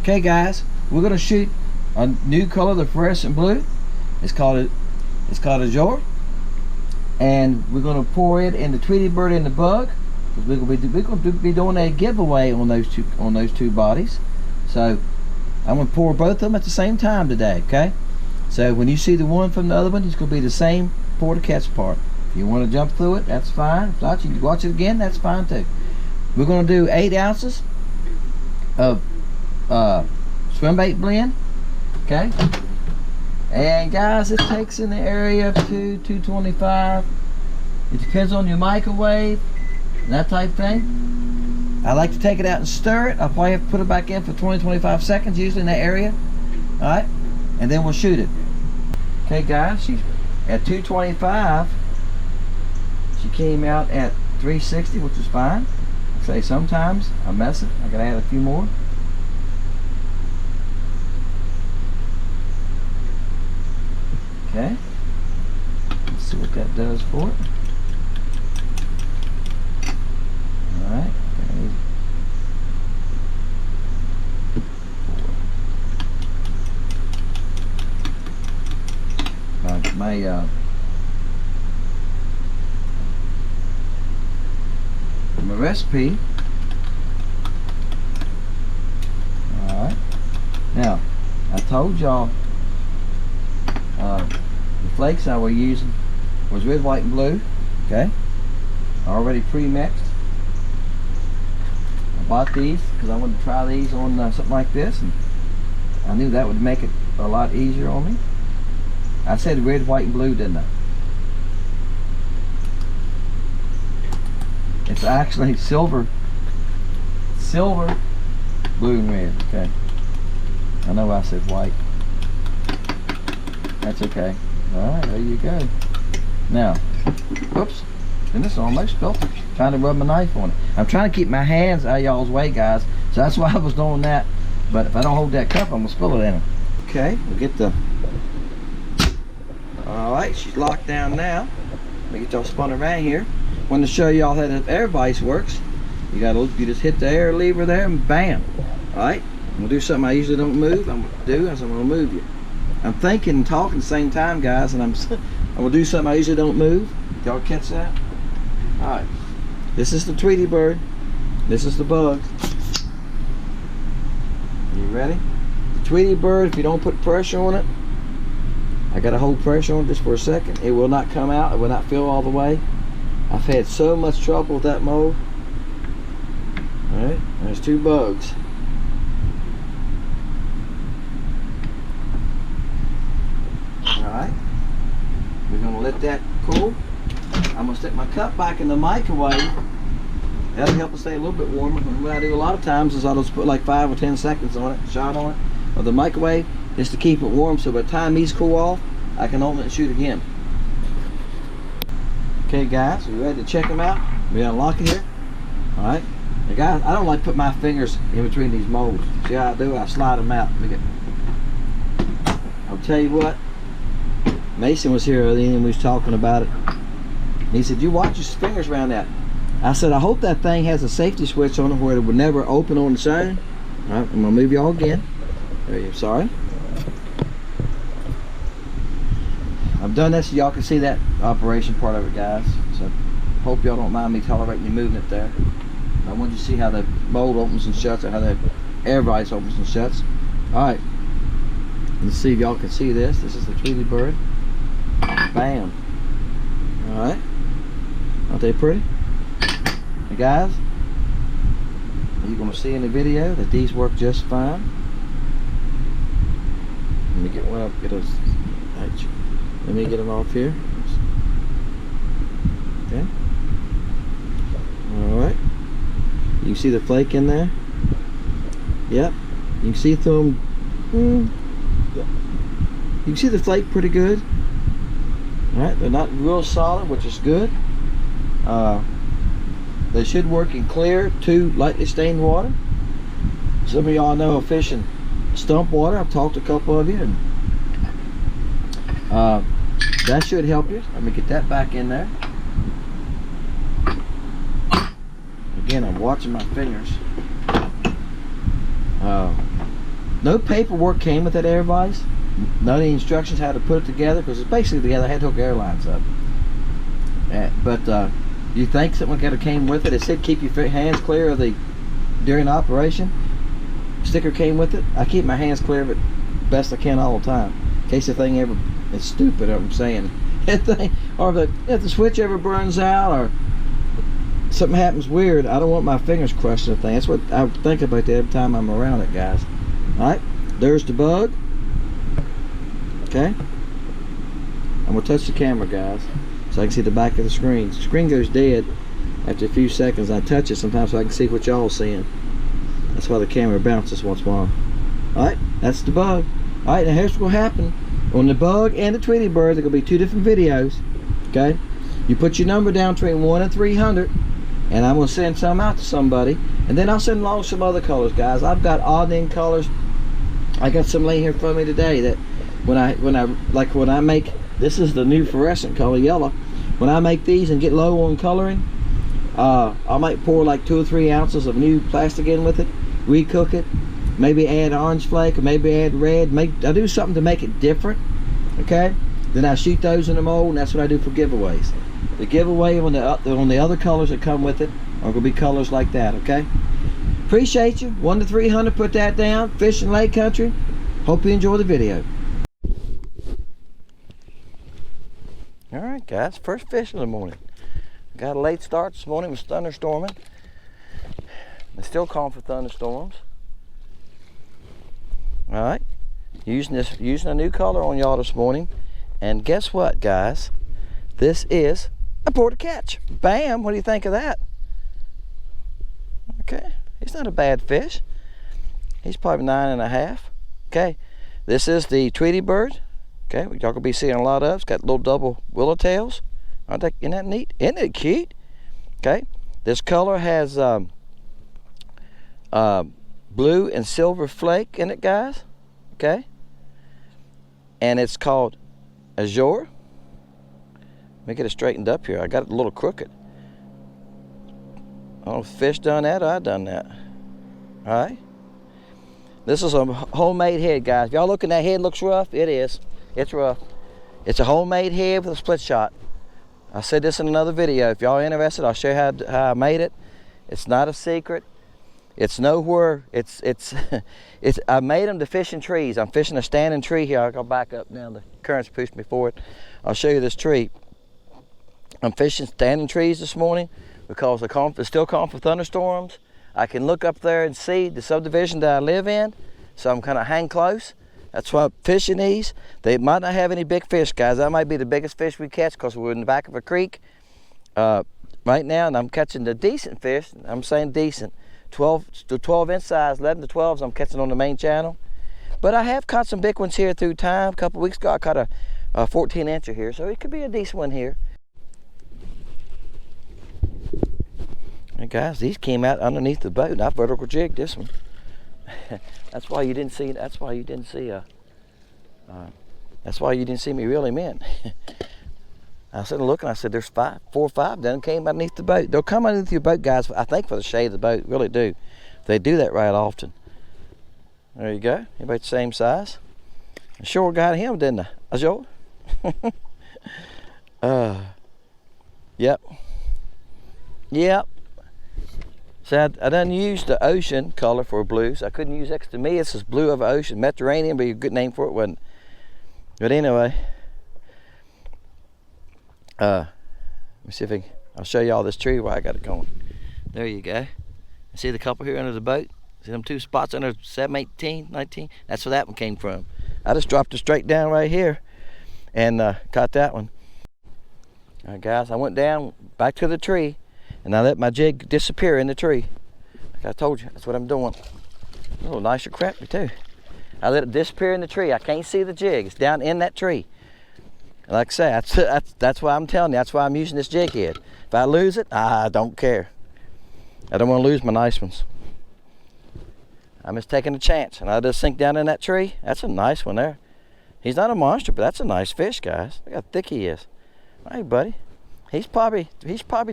Okay guys, we're gonna shoot a new color, the fluorescent blue. It's called Azure, and we're gonna pour it in the Tweety Bird and the Bug. We're gonna be doing a giveaway on those two bodies. So I'm gonna pour both of them at the same time today. Okay. So when you see the one from the other one, it's gonna be the same pour to catch part. If you want to jump through it, that's fine. If not, you can watch it again. That's fine too. We're gonna do 8 ounces of swim bait blend. Okay. And guys, it takes in the area of 225. It depends on your microwave and that type of thing. I like to take it out and stir it. I'll probably have to put it back in for 20-25 seconds, usually in that area. Alright, and then we'll shoot it. Okay guys, she's at 225. She came out at 360, which is fine. Say sometimes I mess it. I gotta add a few more. Okay, let's see what that does for it. Alright, my recipe. Alright, now I told y'all the flakes I was using was red, white, and blue. Okay, already pre-mixed. I bought these because I wanted to try these on something like this, and I knew that would make it a lot easier on me. I said red, white, and blue, didn't I? It's actually silver, blue, and red. Okay, I know I said white. That's okay. Alright, there you go. Now, whoops, and this almost spilled it. Trying to rub my knife on it. I'm trying to keep my hands out of y'all's way, guys, so that's why I was doing that. But if I don't hold that cup, I'm gonna spill it in it. Okay, we'll get the. Alright, she's locked down now. Let me get y'all spun around here. Want to show y'all how the air vise works. You just hit the air lever there and bam. Alright, I'm gonna do something I usually don't move. I'm gonna move you. I'm thinking and talking at the same time, guys, and I'm gonna do something I usually don't move. Y'all catch that? Alright. This is the Tweety Bird. This is the Bug. You ready? The Tweety Bird, if you don't put pressure on it, I gotta hold pressure on it just for a second. It will not come out, it will not fill all the way. I've had so much trouble with that mold. Alright, there's 2 bugs. Alright, we're gonna let that cool. I'm gonna stick my cup back in the microwave. That'll help it stay a little bit warmer. And what I do a lot of times is I'll just put like 5 or 10 seconds on it, shot on it, of the microwave, just to keep it warm, so by the time these cool off, I can open it and shoot again. Okay guys, we ready to check them out? We unlock it here. Alright. Now guys, I don't like to put my fingers in between these molds. See how I do? I slide them out. I'll tell you what, Mason was here earlier and we was talking about it. He said, you watch your fingers around that. I said, I hope that thing has a safety switch on it where it would never open on its own. Alright, I'm gonna move y'all again. There you go, sorry. I've done this so y'all can see that operation part of it, guys. So hope y'all don't mind me tolerating you moving it there. I want you to see how the mold opens and shuts, or how the air vise opens and shuts. Alright. Let's see if y'all can see this. This is the Tweety Bird. Bam. Alright. Aren't they pretty? Hey guys, you're going to see in the video that these work just fine. Let me get one up. Let me get them off here. Okay. Alright. You can see the flake in there. Yep. You can see through them. You can see the flake pretty good. Alright, they're not real solid, which is good. They should work in clear to lightly stained water. Some of y'all know of fishing stump water. I've talked to a couple of you, and that should help you. Let me get that back in there. Again, I'm watching my fingers. No paperwork came with that air vise. None of the instructions how to put it together, because it's basically together. I had to hook airlines up. But you think something like that came with it? It said keep your hands clear of the during operation. Sticker came with it. I keep my hands clear of it best I can all the time, in case the thing ever is stupid. I'm saying, or if the switch ever burns out or something happens weird, I don't want my fingers crushed in the thing. That's what I think about that every time I'm around it, guys. All right, there's the bug. Okay, I'm gonna touch the camera, guys, so I can see the back of the screen. The screen goes dead after a few seconds. I touch it sometimes so I can see what y'all seeing. That's why the camera bounces once in a while. Alright, that's the bug. Alright, now here's what's going to happen. On the bug and the Tweety Bird, there are going to be 2 different videos. Okay? You put your number down between 1 and 300, and I'm going to send some out to somebody. And then I'll send along some other colors, guys. I've got odd end colors. I got some laying here in front of me today that when I make, this is the new fluorescent color, yellow. When I make these and get low on coloring, I might pour like 2 or 3 ounces of new plastic in with it, recook it, maybe add orange flake, or maybe add red. I do something to make it different. Okay, then I shoot those in the mold, and that's what I do for giveaways. The giveaway on the other colors that come with it are going to be colors like that. Okay, appreciate you. 1 to 300, put that down. Fishing lake country. Hope you enjoy the video. All right, guys, first fish of the morning. Got a late start this morning. It was thunderstorming. It's still calling for thunderstorms. All right, using a new color on y'all this morning, and guess what, guys? This is a border catch. Bam! What do you think of that? Okay, he's not a bad fish. He's probably 9.5. Okay, this is the Tweety Bird. Okay, y'all gonna be seeing a lot of. It's got little double willow tails. Isn't that neat? Isn't it cute? Okay, this color has blue and silver flake in it, guys. Okay, and it's called Azure. Let me get it straightened up here. I got it a little crooked. I don't know if fish done that or I done that. All right, this is a homemade head, guys. If y'all looking, that head looks rough. It is. It's rough. It's a homemade head with a split shot. I said this in another video. If y'all are interested, I'll show you how I made it. It's not a secret. It's nowhere. I made them to fish in trees. I'm fishing a standing tree here. I'll go back up now. The currents pushed me forward. I'll show you this tree. I'm fishing standing trees this morning because it's still calling for thunderstorms. I can look up there and see the subdivision that I live in, so I'm kind of hang close. That's why I'm fishing these. They might not have any big fish, guys. That might be the biggest fish we catch because we're in the back of a creek right now, and I'm catching the decent fish. I'm saying decent. 12 to 12 inch size, 11 to 12s I'm catching on the main channel. But I have caught some big ones here through time. A couple weeks ago I caught a 14 incher here, so it could be a decent one here. And guys, these came out underneath the boat, and I vertical jigged this one. That's why you didn't see. That's why you didn't see me reel him in. I said, look, and I said, there's 4 or 5 done came underneath the boat. They'll come underneath your boat, guys, I think for the shade of the boat, really do. They do that right often. There you go. Everybody the same size. I sure got him, didn't I? Azure? Yep. Yep. So I done used the ocean color for blues. I couldn't use extra. To me, this is blue of ocean. Mediterranean would be a good name for it, wasn't it? But anyway. Let me see if I'll show you all this tree where I got it going. There you go. See the couple here under the boat? See them 2 spots under 7, 18, 19? That's where that one came from. I just dropped it straight down right here and caught that one. All right, guys, I went down back to the tree and I let my jig disappear in the tree. Like I told you, that's what I'm doing. A little nicer crappie too. I let it disappear in the tree. I can't see the jig. It's down in that tree. Like I say, that's why I'm telling you. That's why I'm using this jig head. If I lose it, I don't care. I don't want to lose my nice ones. I'm just taking a chance, and I just sink down in that tree. That's a nice one there. He's not a monster, but that's a nice fish, guys. Look how thick he is. All right, buddy. He's probably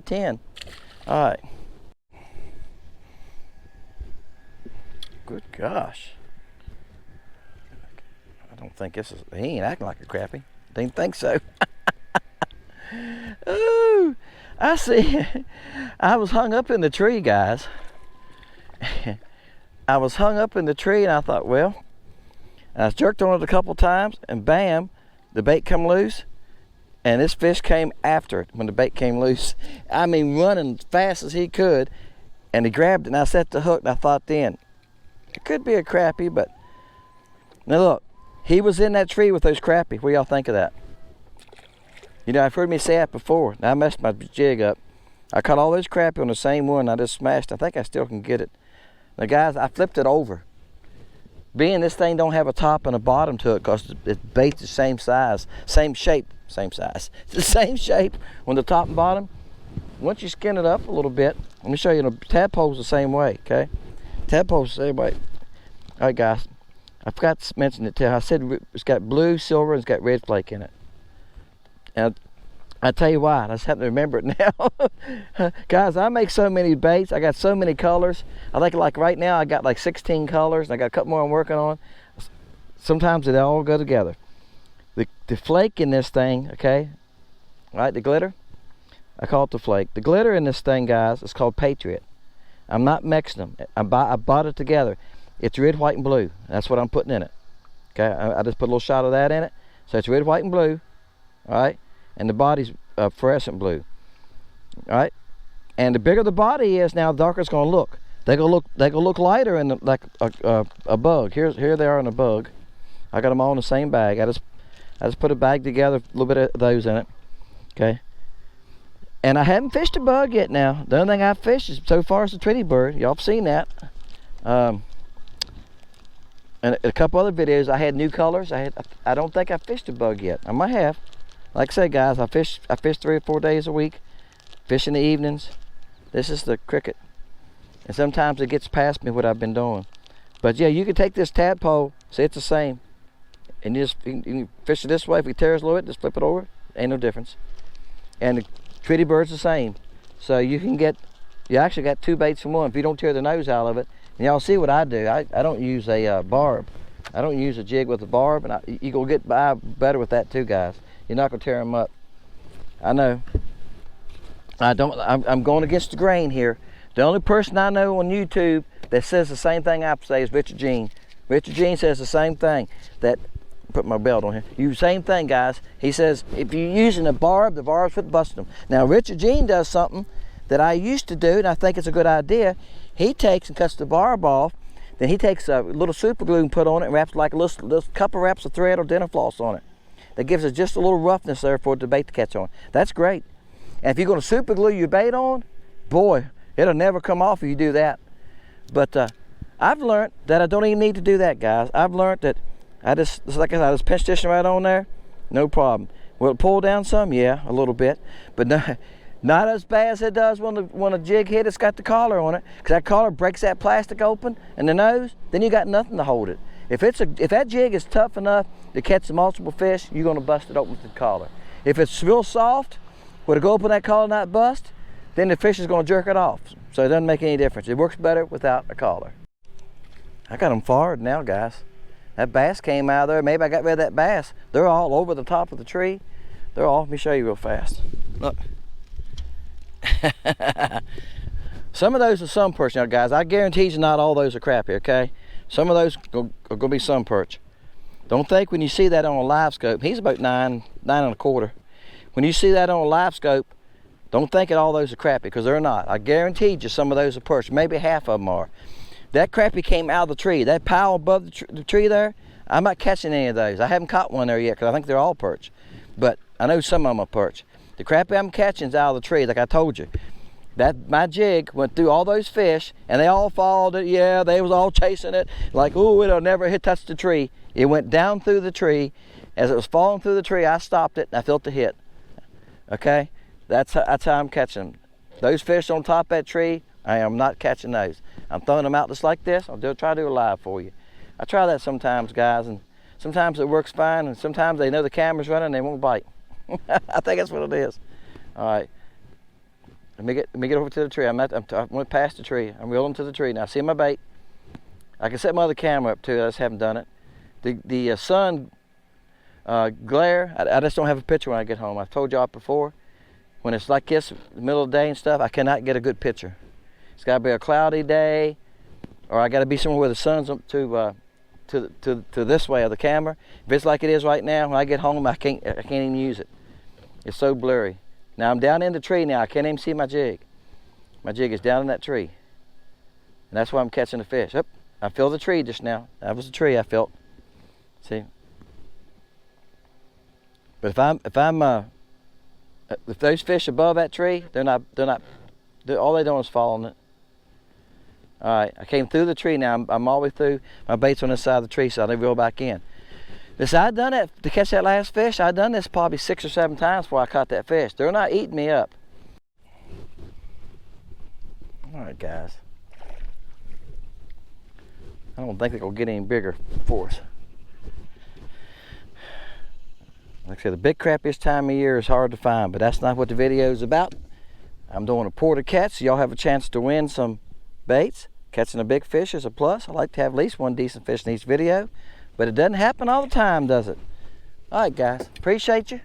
10. All right. Good gosh. don't think this is, he ain't acting like a crappie. Didn't think so. Ooh, I see. I was hung up in the tree, guys. I was hung up in the tree, and I thought, well, I was jerked on it a couple times, and bam, the bait come loose, and this fish came after it when the bait came loose. I mean, running as fast as he could, and he grabbed it, and I set the hook, and I thought then, it could be a crappie, but now look, he was in that tree with those crappie. What do y'all think of that? You know, I've heard me say that before. Now I messed my jig up. I caught all those crappie on the same one. I just smashed. I think I still can get it. Now guys, I flipped it over. Being this thing don't have a top and a bottom to it because the bait's the same size, same shape, same size. It's the same shape on the top and bottom. Once you skin it up a little bit, let me show you, the tadpole's the same way, okay? Tadpole's the same way. All right, guys, I forgot to mention it too. I said it's got blue, silver, and it's got red flake in it. And I tell you why, I just happen to remember it now. Guys, I make so many baits. I got so many colors. I think like right now I got like 16 colors, and I got a couple more I'm working on. Sometimes they all go together. The flake in this thing, okay, right, the glitter, I call it the flake. The glitter in this thing, guys, is called Patriot. I'm not mixing them. I bought it together. It's red, white, and blue. That's what I'm putting in it. Okay, I just put a little shot of that in it. So it's red, white, and blue, all right? And the body's fluorescent blue, all right? And the bigger the body is, now the darker it's gonna look. They gonna look lighter in like a bug. Here they are in a bug. I got them all in the same bag. I just put a bag together, a little bit of those in it, okay? And I haven't fished a bug yet now. The only thing I've fished is, so far is the Tweety Bird. Y'all have seen that. And a couple other videos, I had new colors. I don't think I fished a bug yet. I might have. Like I said, guys, I fish 3 or 4 days a week. Fish in the evenings. This is the cricket. And sometimes it gets past me what I've been doing. But yeah, you can take this tadpole, say it's the same, and you can fish it this way. If it tears a little bit, just flip it over. Ain't no difference. And the Tweety Bird's the same. So you actually got 2 baits in one if you don't tear the nose out of it. And y'all see what I do. I don't use a barb. I don't use a jig with a barb, and you gonna get by better with that too, guys. You're not gonna tear them up. I know. I'm going against the grain here. The only person I know on YouTube that says the same thing I say is Richard Jean. Richard Jean says the same thing. That, put my belt on here. Same thing, guys. He says if you're using a barb, the barb's for busting them. Now Richard Jean does something that I used to do, and I think it's a good idea. He takes and cuts the barb off. Then he takes a little super glue and put on it and wraps like a little couple wraps of thread or dinner floss on it. That gives it just a little roughness there for the bait to catch on. That's great. And if you're going to super glue your bait on, boy, it'll never come off if you do that. But I've learned that I don't even need to do that, guys. I've learned that like I said, I just pinch this right on there, no problem. Will it pull down some? Yeah, a little bit. But not as bad as it does when a jig hit, it's got the collar on it. Because that collar breaks that plastic open and the nose, then you got nothing to hold it. If that jig is tough enough to catch multiple fish, you're gonna bust it open with the collar. If it's real soft, would it go open that collar and not bust? Then the fish is gonna jerk it off. So it doesn't make any difference. It works better without a collar. I got them forward now, guys. That bass came out of there. Maybe I got rid of that bass. They're all over the top of the tree. Let me show you real fast. Look. Some of those are sun perch now, guys. I guarantee you not all those are crappie, okay? Some of those are going to be sun perch. Don't think when you see that on a live scope, he's about 9.25. When you see that on a live scope, don't think that all those are crappie, because they're not. I guarantee you some of those are perch. Maybe half of them are. That crappie came out of the tree. That pile above the tree there, I'm not catching any of those. I haven't caught one there yet because I think they're all perch. But I know some of them are perch. The crappie I'm catching is out of the tree, like I told you. My jig went through all those fish, and they all followed it. Yeah, they was all chasing it, like, oh, it'll never touch the tree. It went down through the tree. As it was falling through the tree, I stopped it, and I felt the hit. Okay, that's how I'm catching them. Those fish on top of that tree, I am not catching those. I'm throwing them out just like this. I'll try to do it live for you. I try that sometimes, guys, and sometimes it works fine, and sometimes they know the camera's running and they won't bite. I think that's what it is. All right. Let me get over to the tree. I went past the tree. I'm reeling to the tree. Now see my bait. I can set my other camera up too. I just haven't done it. The sun glare. I just don't have a picture when I get home. I've told y'all before, when it's like this, the middle of the day and stuff, I cannot get a good picture. It's got to be a cloudy day, or I got to be somewhere where the sun's up to this way of the camera. If it's like it is right now, when I get home, I can't even use it. It's so blurry. Now I'm down in the tree now. I can't even see my jig. My jig is down in that tree, and that's why I'm catching the fish. Yep, I feel the tree just now. That was the tree I felt. See. But if those fish above that tree, all they're doing is following it. All right, I came through the tree now. I'm all the way through. My bait's on this side of the tree, so I never go back in. I done it to catch that last fish. I done this probably 6 or 7 times before I caught that fish. They're not eating me up. All right, guys. I don't think they're gonna get any bigger for us. Like I said, the big crappie this time of year is hard to find, but that's not what the video is about. I'm doing a pour to catch, so y'all have a chance to win some baits. Catching a big fish is a plus. I like to have at least one decent fish in each video, but it doesn't happen all the time, does it? All right, guys, appreciate you.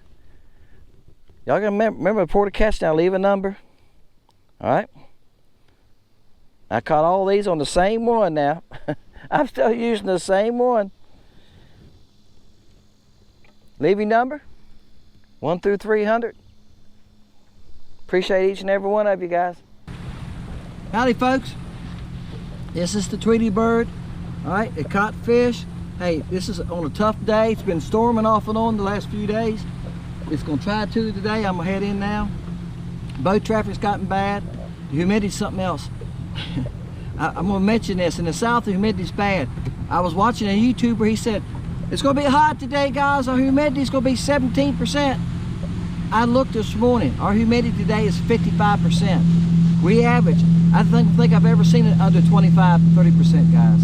Y'all gonna remember the pour to catch now, leave a number. All right. I caught all these on the same one now. I'm still using the same one. Leave your number, 1 through 300. Appreciate each and every one of you guys. Howdy, folks. This is the Tweety Bird. All right, it caught fish. Hey, this is on a tough day. It's been storming off and on the last few days. It's gonna try to today. I'm gonna head in now. Boat traffic's gotten bad. The humidity's something else. I'm gonna mention this. In the south, the humidity's bad. I was watching a YouTuber. He said, it's gonna be hot today, guys. Our humidity's gonna be 17%. I looked this morning. Our humidity today is 55%. We average, I think I've ever seen it under 25, 30%, guys.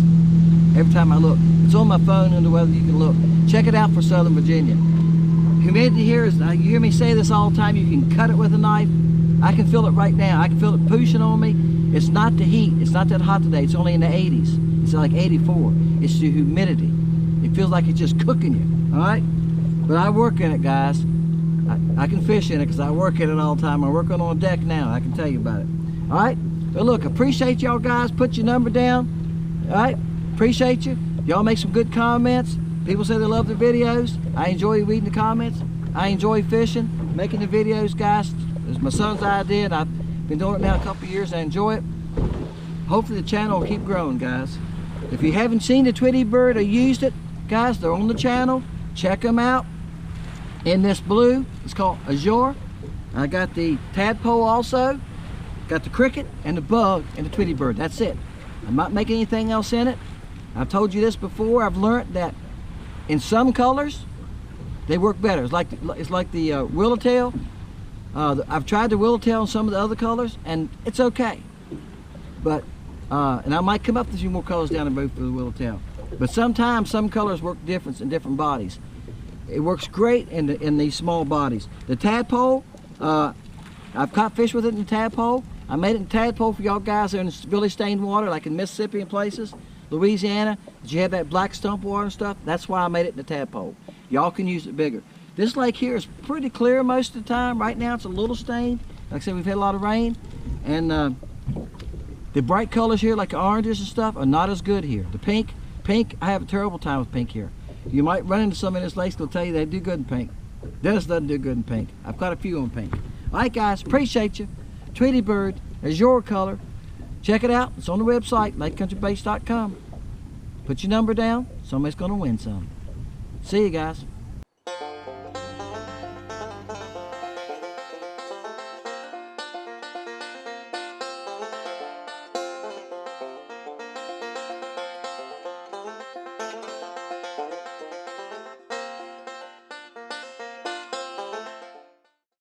Every time I look. It's on my phone and the weather, you can look. Check it out for Southern Virginia. Humidity here is, you hear me say this all the time, you can cut it with a knife. I can feel it right now. I can feel it pushing on me. It's not the heat. It's not that hot today. It's only in the 80s. It's like 84. It's the humidity. It feels like it's just cooking you, all right? But I work in it, guys. I can fish in it because I work in it all the time. I'm working on a deck now. I can tell you about it, all right? But look, appreciate y'all guys. Put your number down, all right? Appreciate you. Y'all make some good comments. People say they love the videos. I enjoy reading the comments. I enjoy fishing, making the videos, guys. It's my son's idea, and I've been doing it now a couple of years. I enjoy it. Hopefully the channel will keep growing, guys. If you haven't seen the Tweety Bird or used it, guys, they're on the channel. Check them out. In this blue, it's called Azure. I got the tadpole also. Got the cricket and the bug and the Tweety Bird. That's it. I'm not making anything else in it. I've told you this before. I've learned that in some colors, they work better. It's like the Willowtail. I've tried the Willowtail in some of the other colors, and it's okay. But and I might come up with a few more colors down the road for the Willowtail. But sometimes some colors work different in different bodies. It works great in these small bodies. The tadpole, I've caught fish with it in the tadpole. I made it in tadpole for y'all guys that are in really stained water, like in Mississippi and places, Louisiana. That you have that black stump water and stuff. That's why I made it in the tadpole. Y'all can use it bigger. This lake here is pretty clear most of the time. Right now it's a little stained. Like I said, we've had a lot of rain. And the bright colors here, like the oranges and stuff, are not as good here. The pink, I have a terrible time with pink here. You might run into some in this lake that'll tell you they do good in pink. Dennis doesn't do good in pink. I've got a few on pink. All right, guys, appreciate you. Tweety Bird is your color. Check it out. It's on the website, lakecountrybaits.com. Put your number down. Somebody's going to win some. See you guys.